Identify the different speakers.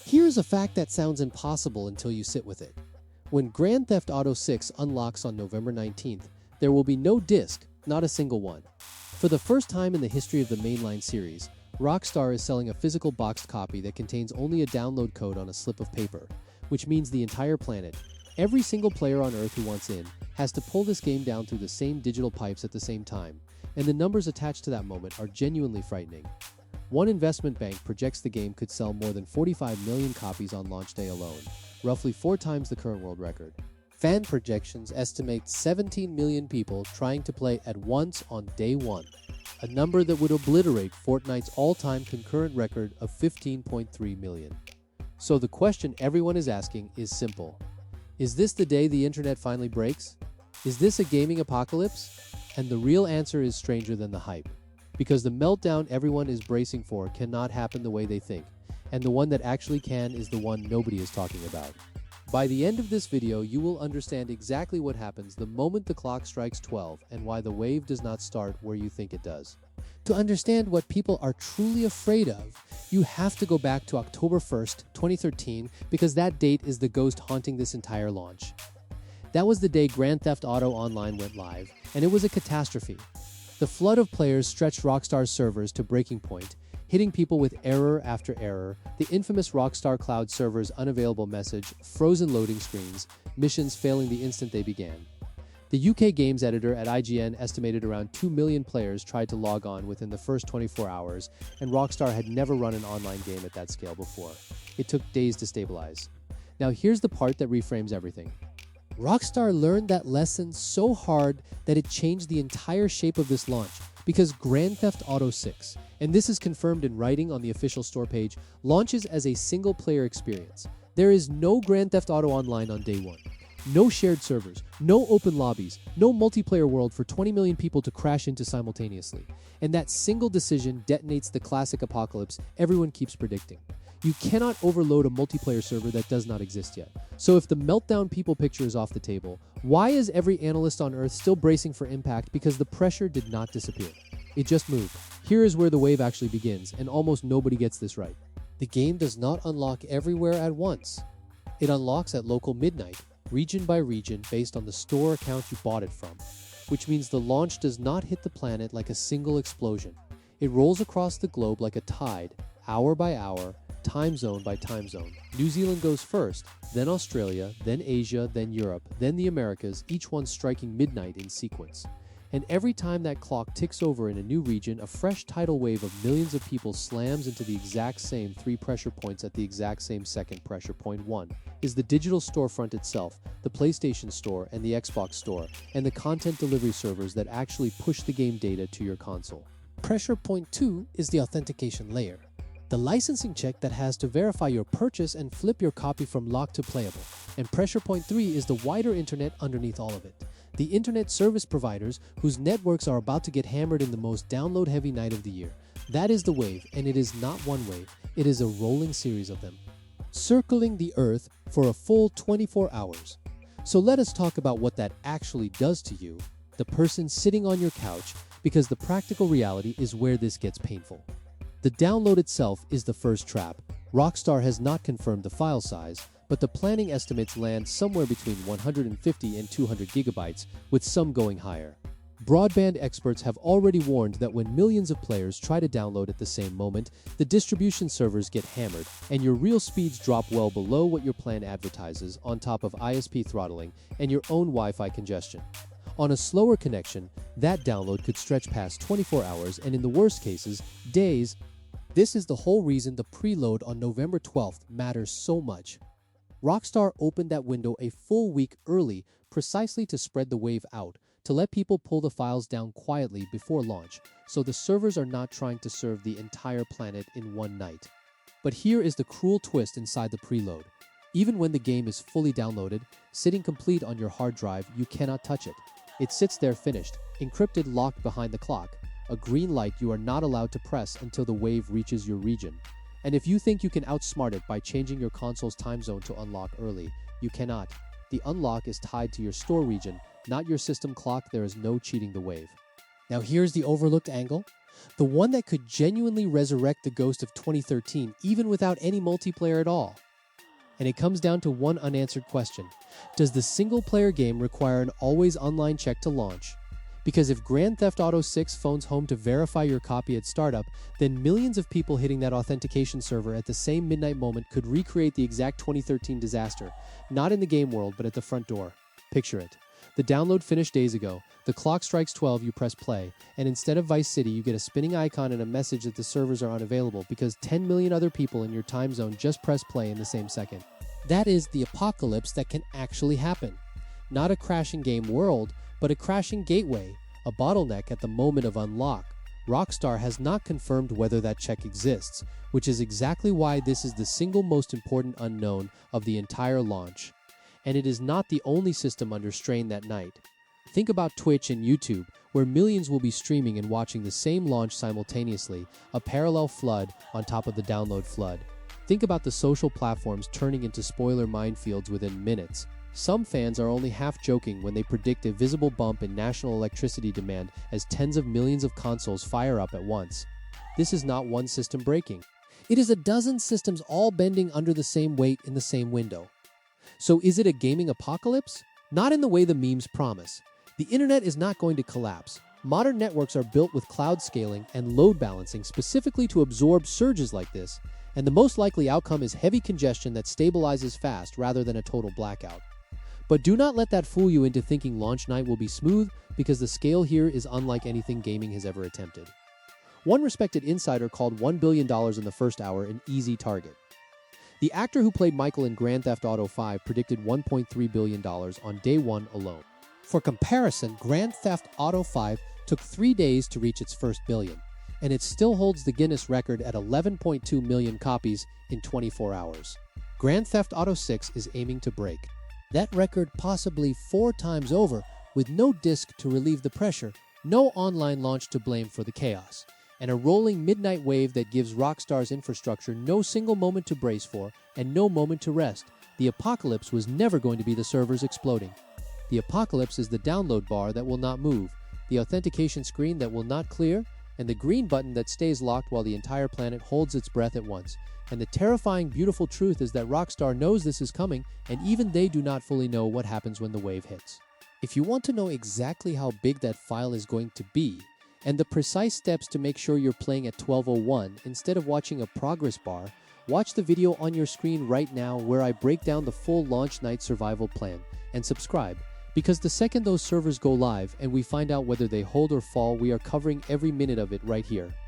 Speaker 1: Here's a fact that sounds impossible until you sit with it. When Grand Theft Auto 6 unlocks on November 19th, there will be no disc, not a single one. For the first time in the history of the mainline series, Rockstar is selling a physical boxed copy that contains only a download code on a slip of paper, which means the entire planet, every single player on Earth who wants in, has to pull this game down through the same digital pipes at the same time, and the numbers attached to that moment are genuinely frightening. One investment bank projects the game could sell more than 45 million copies on launch day alone, roughly 4 times the current world record. Fan projections estimate 17 million people trying to play at once on day one, a number that would obliterate Fortnite's all-time concurrent record of 15.3 million. So the question everyone is asking is simple. Is this the day the internet finally breaks? Is this a gaming apocalypse? And the real answer is stranger than the hype. Because the meltdown everyone is bracing for cannot happen the way they think, and the one that actually can is the one nobody is talking about. By the end of this video, you will understand exactly what happens the moment the clock strikes 12 and why the wave does not start where you think it does. To understand what people are truly afraid of, you have to go back to October 1st, 2013, because that date is the ghost haunting this entire launch. That was the day Grand Theft Auto Online went live, and it was a catastrophe. The flood of players stretched Rockstar's servers to breaking point, hitting people with error after error, the infamous Rockstar Cloud server's unavailable message, frozen loading screens, missions failing the instant they began. The UK games editor at IGN estimated around 2 million players tried to log on within the first 24 hours, and Rockstar had never run an online game at that scale before. It took days to stabilize. Now here's the part that reframes everything. Rockstar learned that lesson so hard that it changed the entire shape of this launch, because Grand Theft Auto 6, and this is confirmed in writing on the official store page, launches as a single-player experience. There is no Grand Theft Auto Online on day one. No shared servers, no open lobbies, no multiplayer world for 20 million people to crash into simultaneously. And that single decision detonates the classic apocalypse everyone keeps predicting. You cannot overload a multiplayer server that does not exist yet. So if the meltdown people picture is off the table, why is every analyst on Earth still bracing for impact? Because the pressure did not disappear. It just moved. Here is where the wave actually begins, and almost nobody gets this right. The game does not unlock everywhere at once. It unlocks at local midnight, region by region, based on the store account you bought it from, which means the launch does not hit the planet like a single explosion. It rolls across the globe like a tide, hour by hour, time zone by time zone. New Zealand goes first, then Australia, then Asia, then Europe, then the Americas, each one striking midnight in sequence. And every time that clock ticks over in a new region, a fresh tidal wave of millions of people slams into the exact same 3 pressure points at the exact same second. Pressure point 1 is the digital storefront itself, the PlayStation Store and the Xbox Store, and the content delivery servers that actually push the game data to your console. Pressure point 2 is the authentication layer, the licensing check that has to verify your purchase and flip your copy from locked to playable. And pressure point 3 is the wider internet underneath all of it. The internet service providers whose networks are about to get hammered in the most download-heavy night of the year. That is the wave, and it is not one wave, it is a rolling series of them, circling the Earth for a full 24 hours. So let us talk about what that actually does to you, the person sitting on your couch, because the practical reality is where this gets painful. The download itself is the first trap. Rockstar has not confirmed the file size, but the planning estimates land somewhere between 150 and 200 gigabytes, with some going higher. Broadband experts have already warned that when millions of players try to download at the same moment, the distribution servers get hammered, and your real speeds drop well below what your plan advertises, on top of ISP throttling and your own Wi-Fi congestion. On a slower connection, that download could stretch past 24 hours and in the worst cases, days. This is the whole reason the preload on November 12th matters so much. Rockstar opened that window a full week early precisely to spread the wave out, to let people pull the files down quietly before launch, so the servers are not trying to serve the entire planet in one night. But here is the cruel twist inside the preload. Even when the game is fully downloaded, sitting complete on your hard drive, you cannot touch it. It sits there finished, encrypted, locked behind the clock, a green light you are not allowed to press until the wave reaches your region. And if you think you can outsmart it by changing your console's time zone to unlock early, you cannot. The unlock is tied to your store region, not your system clock. There is no cheating the wave. Now here's the overlooked angle. The one that could genuinely resurrect the ghost of 2013 even without any multiplayer at all. And it comes down to one unanswered question. Does the single-player game require an always online check to launch? Because if Grand Theft Auto 6 phones home to verify your copy at startup, then millions of people hitting that authentication server at the same midnight moment could recreate the exact 2013 disaster, not in the game world, but at the front door. Picture it. The download finished days ago, the clock strikes 12, you press play, and instead of Vice City, you get a spinning icon and a message that the servers are unavailable because 10 million other people in your time zone just press play in the same second. That is the apocalypse that can actually happen. Not a crashing game world, but a crashing gateway, a bottleneck at the moment of unlock. Rockstar has not confirmed whether that check exists, which is exactly why this is the single most important unknown of the entire launch. And it is not the only system under strain that night. Think about Twitch and YouTube, where millions will be streaming and watching the same launch simultaneously, a parallel flood on top of the download flood. Think about the social platforms turning into spoiler minefields within minutes. Some fans are only half joking when they predict a visible bump in national electricity demand as tens of millions of consoles fire up at once. This is not one system breaking. It is a dozen systems all bending under the same weight in the same window. So is it a gaming apocalypse? Not in the way the memes promise. The internet is not going to collapse. Modern networks are built with cloud scaling and load balancing specifically to absorb surges like this, and the most likely outcome is heavy congestion that stabilizes fast rather than a total blackout. But do not let that fool you into thinking launch night will be smooth, because the scale here is unlike anything gaming has ever attempted. One respected insider called $1 billion in the first hour an easy target. The actor who played Michael in Grand Theft Auto 5 predicted $1.3 billion on day one alone. For comparison, Grand Theft Auto 5 took 3 days to reach its first billion, and it still holds the Guinness record at 11.2 million copies in 24 hours. Grand Theft Auto 6 is aiming to break that record possibly 4 times over, with no disc to relieve the pressure, no online launch to blame for the chaos, and a rolling midnight wave that gives Rockstar's infrastructure no single moment to brace for and no moment to rest. The apocalypse was never going to be the servers exploding. The apocalypse is the download bar that will not move, the authentication screen that will not clear, and the green button that stays locked while the entire planet holds its breath at once. And the terrifying, beautiful truth is that Rockstar knows this is coming, and even they do not fully know what happens when the wave hits. If you want to know exactly how big that file is going to be, and the precise steps to make sure you're playing at 12:01 instead of watching a progress bar, watch the video on your screen right now where I break down the full launch night survival plan, and subscribe, because the second those servers go live and we find out whether they hold or fall, we are covering every minute of it right here.